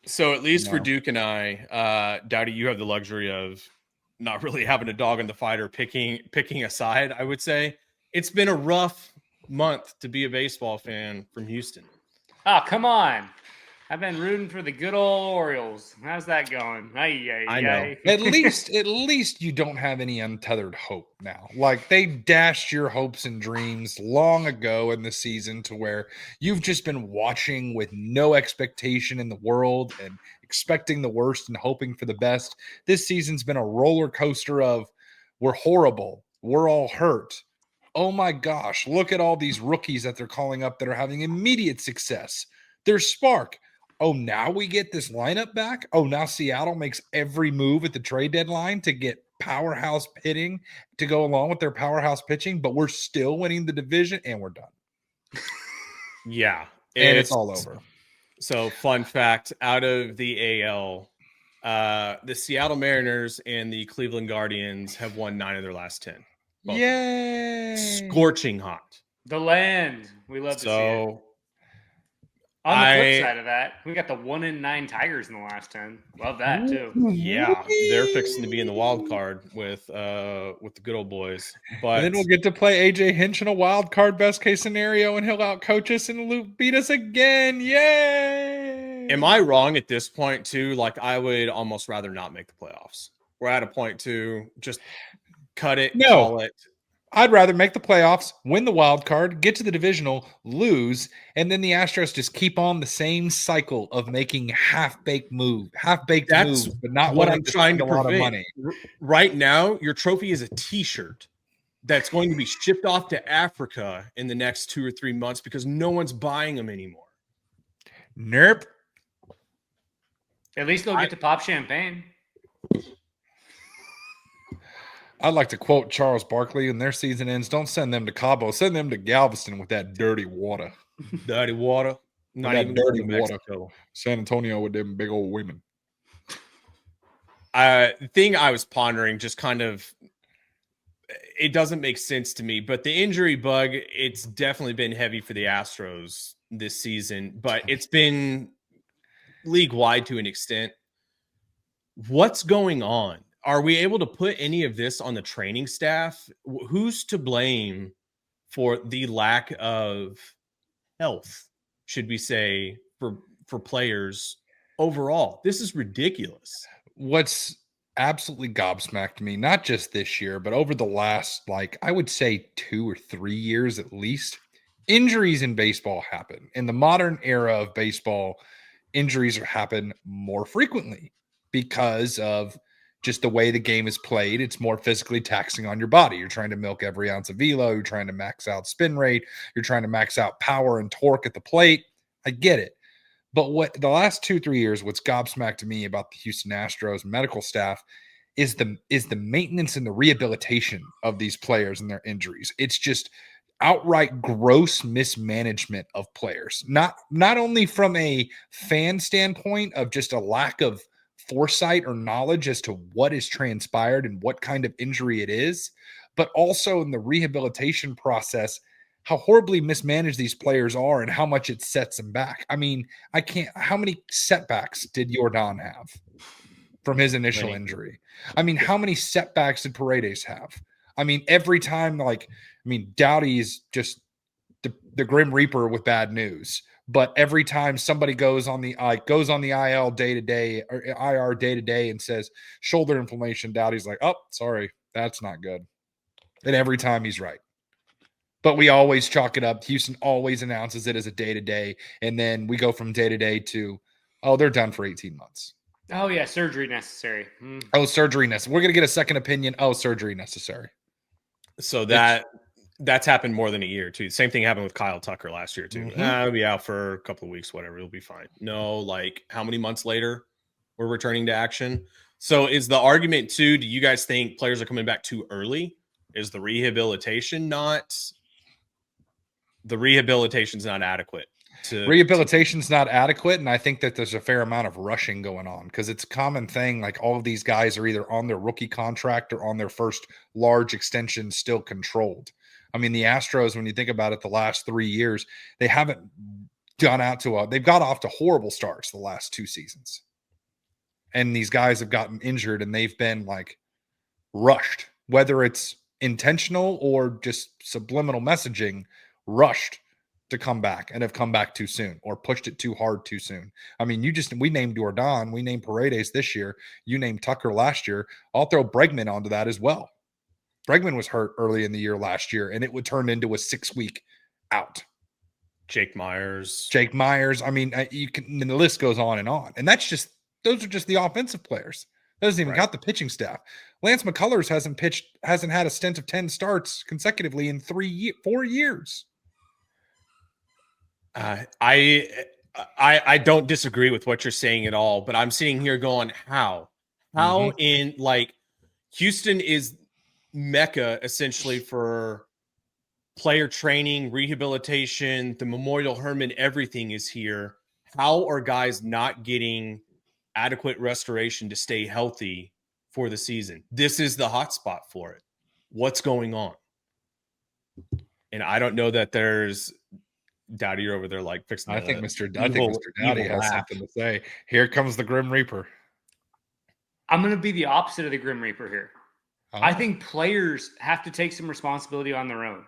So at least for Duke and I, Dowdy, you have the luxury of not really having a dog in the fight or picking a side. I would say it's been a rough month to be a baseball fan from Houston. Oh, come on. I've been rooting for the good old Orioles. How's that going? I know. At least you don't have any untethered hope now. Like they dashed your hopes and dreams long ago in the season to where you've just been watching with no expectation in the world and expecting the worst and hoping for the best. This season's been a roller coaster of we're horrible. We're all hurt. Oh my gosh, look at all these rookies that they're calling up that are having immediate success. There's spark. Oh, now we get this lineup back. Oh, now Seattle makes every move at the trade deadline to get powerhouse pitting to go along with their powerhouse pitching, but we're still winning the division and we're done. Yeah. And it's all over. So, fun fact, out of the AL, the Seattle Mariners and the Cleveland Guardians have won 9 of their last 10. Yay! Scorching hot. The land. We love to see it. On the flip side of that, we got the 1-9 Tigers in the last 10. Love that too. Yeah, they're fixing to be in the wild card with the good old boys. But and then we'll get to play AJ Hinch in a wild card best case scenario, and he'll outcoach us and beat us again. Yay! Am I wrong at this point too? Like I would almost rather not make the playoffs. We're at a point to just cut it. No. Call it. I'd rather make the playoffs, win the wild card, get to the divisional, lose, and then the Astros just keep on the same cycle of making half-baked moves, but not what I'm trying to a lot of prevent. money. Right now, your trophy is a T-shirt that's going to be shipped off to Africa in the next 2 or 3 months because no one's buying them anymore. Nope. At least they'll get to pop champagne. I'd like to quote Charles Barkley: when their season ends, don't send them to Cabo, send them to Galveston with that dirty water. Dirty water. Not even dirty water. San Antonio with them big old women. The thing I was pondering, just kind of, it doesn't make sense to me, but the injury bug, it's definitely been heavy for the Astros this season, but it's been league-wide to an extent. What's going on? Are we able to put any of this on the training staff? Who's to blame for the lack of health, should we say, for players overall? This is ridiculous. What's absolutely gobsmacked me, not just this year, but over the last, I would say 2 or 3 years at least, injuries in baseball happen. In the modern era of baseball, injuries happen more frequently because of just the way the game is played. It's more physically taxing on your body. You're trying to milk every ounce of velo. You're trying to max out spin rate. You're trying to max out power and torque at the plate. I get it. But what the last 2-3 years, what's gobsmacked me about the Houston Astros medical staff is the maintenance and the rehabilitation of these players and their injuries. It's just outright gross mismanagement of players. Not only from a fan standpoint of just a lack of foresight or knowledge as to what is transpired and what kind of injury it is, but also in the rehabilitation process, how horribly mismanaged these players are and how much it sets them back. I mean, how many setbacks did Jordan have from his initial injury? I mean, how many setbacks did Paredes have? I mean, every time, Dowdy is just the Grim Reaper with bad news. But every time somebody goes on the IL day-to-day or IR day-to-day and says shoulder inflammation, Dowdy's like, oh, sorry, that's not good. And every time he's right. But we always chalk it up. Houston always announces it as a day-to-day. And then we go from day-to-day to, oh, they're done for 18 months. Oh, yeah, surgery necessary. Oh, surgery necessary. We're going to get a second opinion. Oh, surgery necessary. So that's happened more than a year too. Same thing happened with Kyle Tucker last year too. He'll be out for a couple of weeks, whatever. It'll be fine. No, how many months later we're returning to action? So is the argument too, do you guys think players are coming back too early? Is the rehabilitation's not adequate? Rehabilitation's not adequate, and I think that there's a fair amount of rushing going on because it's a common thing. All of these guys are either on their rookie contract or on their first large extension still controlled. I mean, the Astros, when you think about it, the last 3 years, they haven't they've got off to horrible starts the last 2 seasons. And these guys have gotten injured and they've been like rushed, whether it's intentional or just subliminal messaging, rushed to come back and have come back too soon or pushed it too hard too soon. I mean, we named Jordan, we named Paredes this year, you named Tucker last year. I'll throw Bregman onto that as well. Bregman was hurt early in the year last year, and it would turn into a 6-week out. Jake Myers. I mean, the list goes on. And those are just the offensive players. That doesn't even count the pitching staff. Lance McCullers hasn't had a stint of 10 starts consecutively in 4 years. I don't disagree with what you're saying at all, but I'm sitting here going, how in like Houston is Mecca essentially for player training, rehabilitation, the Memorial Hermann, everything is here. How are guys not getting adequate restoration to stay healthy for the season? This is the hot spot for it. What's going on? And I don't know that there's Dowdy over there like fixing. I think Mr. Dowdy has something to say. Here comes the Grim Reaper. I'm going to be the opposite of the Grim Reaper here. Oh. I think players have to take some responsibility on their own.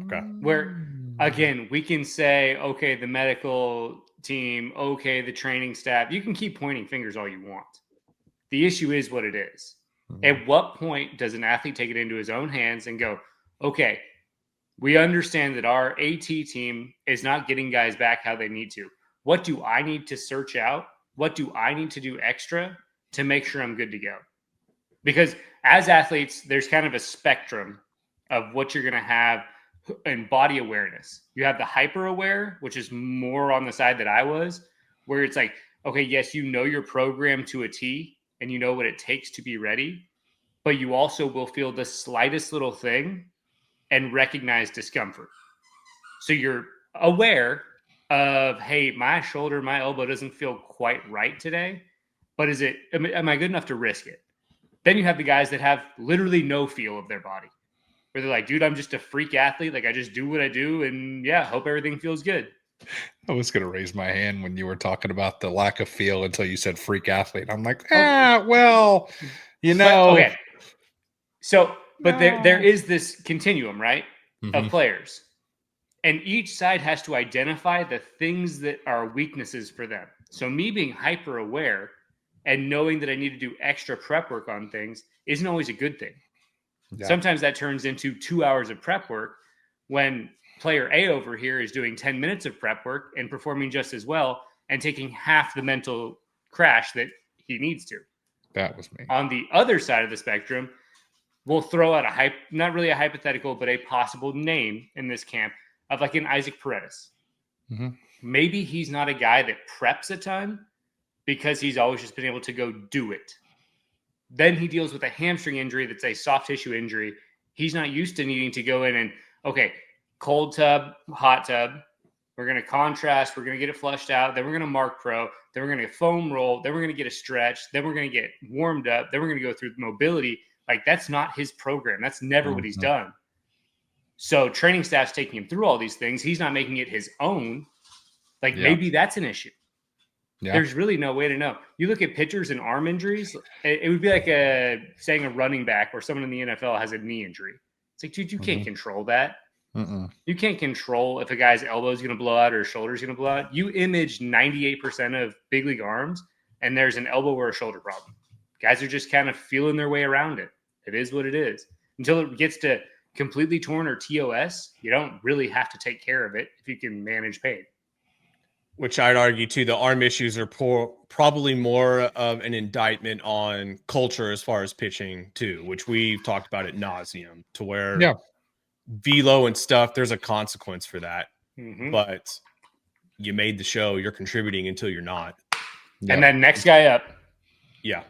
Okay. Where, again, we can say, okay, the medical team, okay, the training staff. You can keep pointing fingers all you want. The issue is what it is. At what point does an athlete take it into his own hands and go, okay, we understand that our AT team is not getting guys back how they need to. What do I need to search out? What do I need to do extra to make sure I'm good to go? Because as athletes, there's kind of a spectrum of what you're going to have in body awareness. You have the hyper aware, which is more on the side that I was, where it's like, okay, yes, you know your program to a T and you know what it takes to be ready, but you also will feel the slightest little thing and recognize discomfort. So you're aware of, hey, my shoulder, my elbow doesn't feel quite right today, but am I good enough to risk it? Then you have the guys that have literally no feel of their body, where they're like, dude, I'm just a freak athlete. Like I just do what I do. And yeah, hope everything feels good. I was going to raise my hand when you were talking about the lack of feel until you said freak athlete. I'm like, well, you know. But, okay. So, but there is this continuum, right, of players. And each side has to identify the things that are weaknesses for them. So me being hyper aware and knowing that I need to do extra prep work on things isn't always a good thing. Yeah. Sometimes that turns into 2 hours of prep work when player A over here is doing 10 minutes of prep work and performing just as well and taking half the mental crash that he needs to. That was me. On the other side of the spectrum, we'll throw out not really a hypothetical, but a possible name in this camp of like an Isaac Paredes. Maybe he's not a guy that preps a ton because he's always just been able to go do it. Then he deals with a hamstring injury that's a soft tissue injury. He's not used to needing to go in and, okay, cold tub, hot tub. We're going to contrast. We're going to get it flushed out. Then we're going to mark pro. Then we're going to foam roll. Then we're going to get a stretch. Then we're going to get warmed up. Then we're going to go through mobility. Like that's not his program. That's never what he's done. So training staff's taking him through all these things. He's not making it his own. Like maybe that's an issue. Yeah. There's really no way to know. You look at pitchers and arm injuries, it would be like saying a running back or someone in the NFL has a knee injury. It's like, dude, you can't control that. You can't control if a guy's elbow is going to blow out or his shoulder is going to blow out. You image 98% of big league arms, and there's an elbow or a shoulder problem. Guys are just kind of feeling their way around it. It is what it is. Until it gets to completely torn or TOS, you don't really have to take care of it if you can manage pain. Which I'd argue, too, the arm issues are probably more of an indictment on culture as far as pitching, too, which we've talked about ad nauseum, to where velo and stuff, there's a consequence for that. But you made the show, you're contributing until you're not. And then next guy up. Yeah.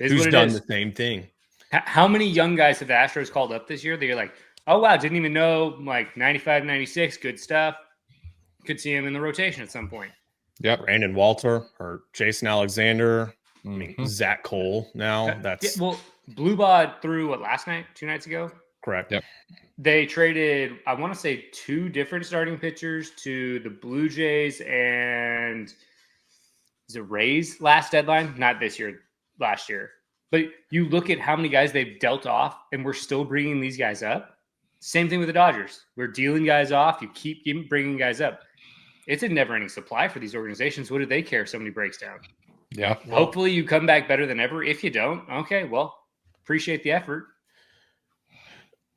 Who's done the same thing. How many young guys have the Astros called up this year that you're like, oh, wow, didn't even know, like 95, 96, good stuff. Could see him in the rotation at some point. Yep. Brandon Walter or Jason Alexander. I mean, Zach Cole now. That's Blue Bod threw what last night, 2 nights ago? Correct. Yep. They traded, I want to say, 2 different starting pitchers to the Blue Jays and the Rays last deadline. Not this year, last year. But you look at how many guys they've dealt off, and we're still bringing these guys up. Same thing with the Dodgers. We're dealing guys off. You keep bringing guys up. It's a never-ending supply for these organizations. What do they care if somebody breaks down? Yeah. Hopefully you come back better than ever. If you don't, okay, well, appreciate the effort.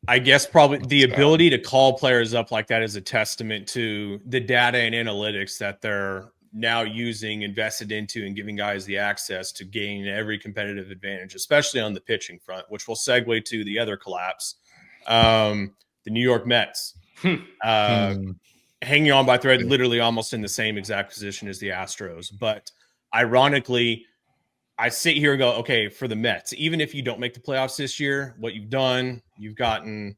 I guess probably the ability to call players up like that is a testament to the data and analytics that they're now using, invested into, and giving guys the access to gain every competitive advantage, especially on the pitching front, which will segue to the other collapse. The New York Mets hanging on by thread, literally almost in the same exact position as the Astros. But ironically, I sit here and go, okay, for the Mets, even if you don't make the playoffs this year, what you've done, you've gotten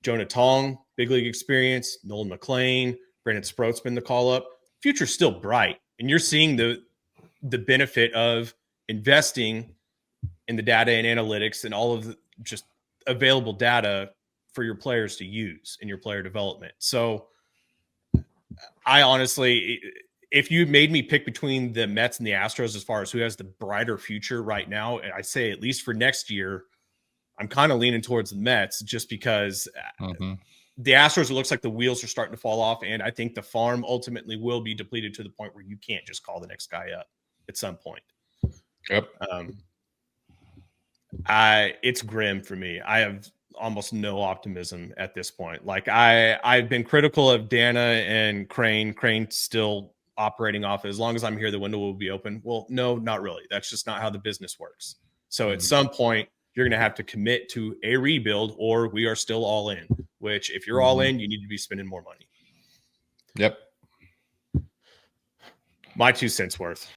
Jonah Tong, big league experience, Nolan McLean, Brandon Sproat's been the call up. Future's still bright. And you're seeing the benefit of investing in the data and analytics and all of the just available data for your players to use in your player development. So I honestly, if you made me pick between the Mets and the Astros as far as who has the brighter future right now, I say at least for next year, I'm kind of leaning towards the Mets just because the Astros, it looks like the wheels are starting to fall off. And I think the farm ultimately will be depleted to the point where you can't just call the next guy up at some point. Yep. It's grim for me. I have almost no optimism at this point. Like I've been critical of Dana and Crane. Crane's still operating off. As long as I'm here, the window will be open. Well, no, not really. That's just not how the business works. So at some point, you're going to have to commit to a rebuild, or we are still all in. Which, if you're all in, you need to be spending more money. Yep. My 2 cents worth.